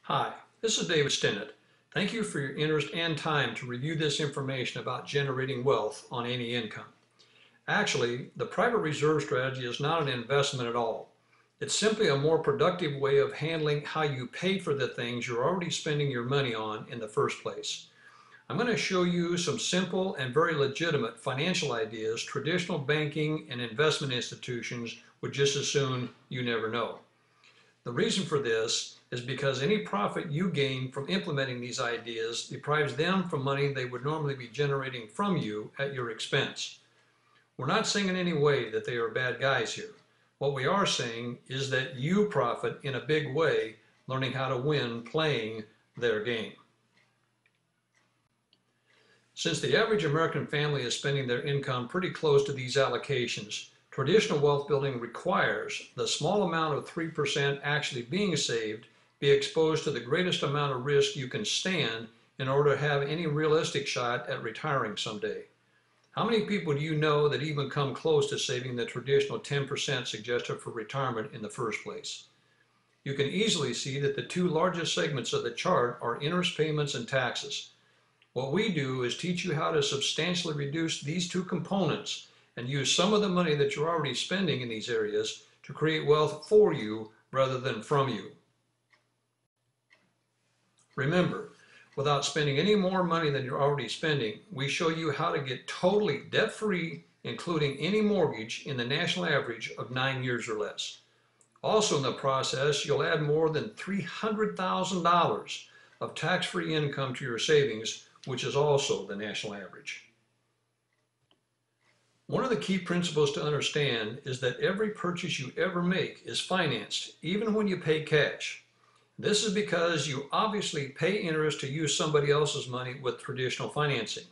Hi, this is David Stinnett. Thank you for your interest and time to review this information about generating wealth on any income. Actually, the private reserve strategy is not an investment at all. It's simply a more productive way of handling how you pay for the things you're already spending your money on in the first place. I'm going to show you some simple and very legitimate financial ideas traditional banking and investment institutions would just as soon you never know. The reason for this is because any profit you gain from implementing these ideas deprives them from money they would normally be generating from you at your expense. We're not saying in any way that they are bad guys here. What we are saying is that you profit in a big way learning how to win playing their game. Since the average American family is spending their income pretty close to these allocations, traditional wealth building requires the small amount of 3% actually being saved be exposed to the greatest amount of risk you can stand in order to have any realistic shot at retiring someday. How many people do you know that even come close to saving the traditional 10% suggested for retirement in the first place? You can easily see that the two largest segments of the chart are interest payments and taxes. What we do is teach you how to substantially reduce these two components and use some of the money that you're already spending in these areas to create wealth for you rather than from you. Remember, without spending any more money than you're already spending, we show you how to get totally debt-free, including any mortgage, in the national average of 9 years or less. Also in the process, you'll add more than $300,000 of tax-free income to your savings, which is also the national average. One of the key principles to understand is that every purchase you ever make is financed, even when you pay cash. This is because you obviously pay interest to use somebody else's money with traditional financing,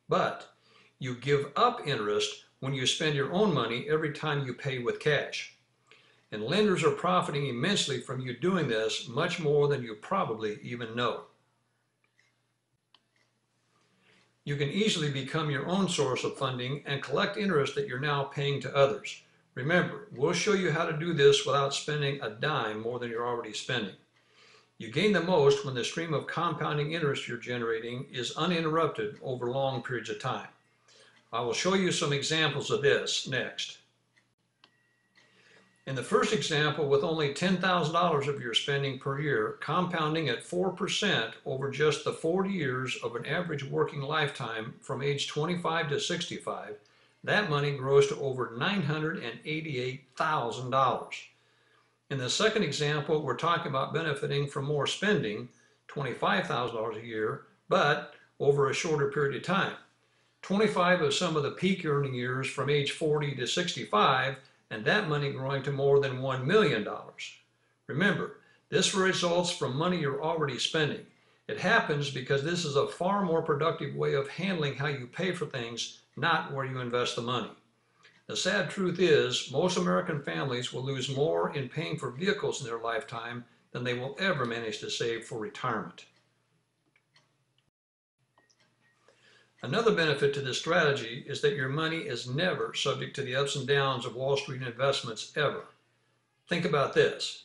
but you give up interest when you spend your own money every time you pay with cash. And lenders are profiting immensely from you doing this, much more than you probably even know. You can easily become your own source of funding and collect interest that you're now paying to others. Remember, we'll show you how to do this without spending a dime more than you're already spending. You gain the most when the stream of compounding interest you're generating is uninterrupted over long periods of time. I will show you some examples of this next. In the first example, with only $10,000 of your spending per year, compounding at 4% over just the 40 years of an average working lifetime from age 25 to 65, that money grows to over $988,000. In the second example, we're talking about benefiting from more spending, $25,000 a year, but over a shorter period of time. 25 of some of the peak earning years from age 40 to 65, and that money growing to more than $1 million. Remember, this results from money you're already spending. It happens because this is a far more productive way of handling how you pay for things, not where you invest the money. The sad truth is, most American families will lose more in paying for vehicles in their lifetime than they will ever manage to save for retirement. Another benefit to this strategy is that your money is never subject to the ups and downs of Wall Street investments ever. Think about this.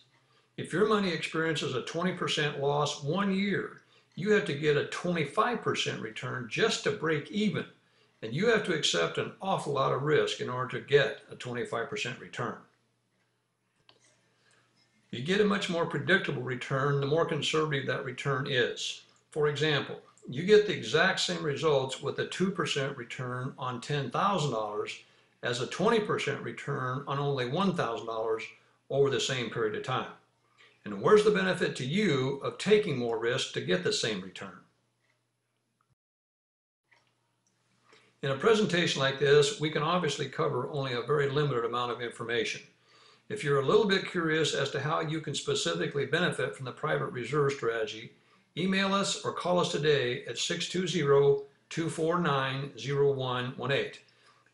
If your money experiences a 20% loss one year, you have to get a 25% return just to break even. And you have to accept an awful lot of risk in order to get a 25% return. You get a much more predictable return the more conservative that return is. For example, you get the exact same results with a 2% return on $10,000 as a 20% return on only $1,000 over the same period of time. And where's the benefit to you of taking more risk to get the same return? In a presentation like this, we can obviously cover only a very limited amount of information. If you're a little bit curious as to how you can specifically benefit from the private reserve strategy, email us or call us today at 620-249-0118.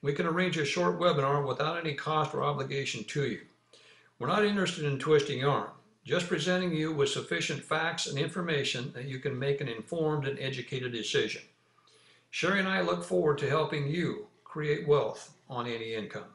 We can arrange a short webinar without any cost or obligation to you. We're not interested in twisting your arm, just presenting you with sufficient facts and information that you can make an informed and educated decision. Sherry and I look forward to helping you create wealth on any income.